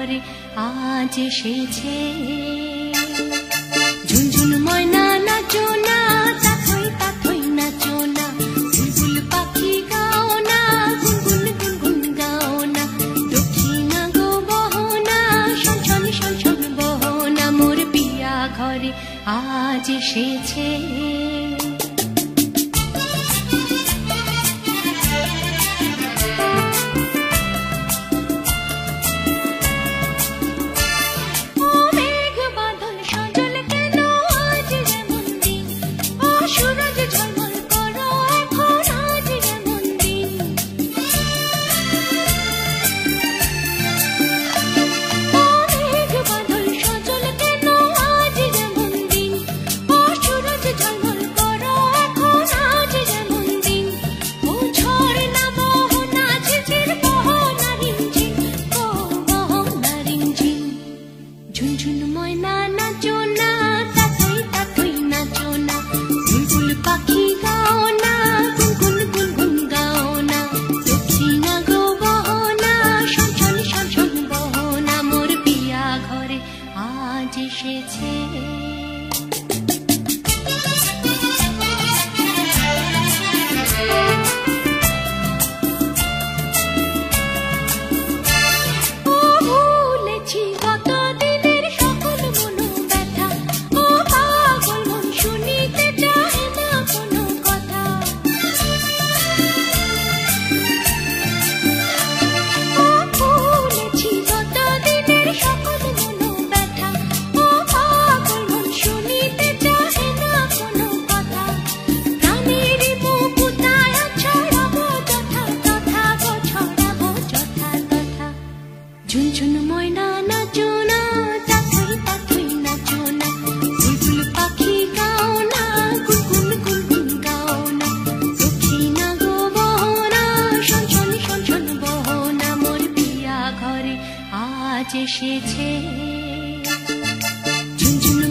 ঘরে আজ এসেছে। ঝুনঝুন ময়না নাচো না, তাথই তাথই নাচো না, বুলবুল পাখি গাও না, গুনগুন গুনগুন গাও না, দক্ষিণা গো বহনা, শনশন শনশন বহনা, মোর পিয়া ঘরে আজ এসেছে। ঝুনঝুন ময়না নাচো না, তাথই তাথই নাচো না, বুলবুল পাখি গাও না, গুনগুন গুনগুন গাও না, দক্ষিণা গো বহনা, শনশন শনশন বহনা, মোর পিয়া ঘরে আজ এসেছে। ঝুনঝুন ময়না নাচো না, তাথই তাথই নাচো না, বুলবুল পাখি গাও না, গুনগুন গুনগুন গাও না, দক্ষিণা গো বহনা, শনশন শনশন বহনা, মোর পিয়া ঘরে আজ এসেছে। ঝুনঝুন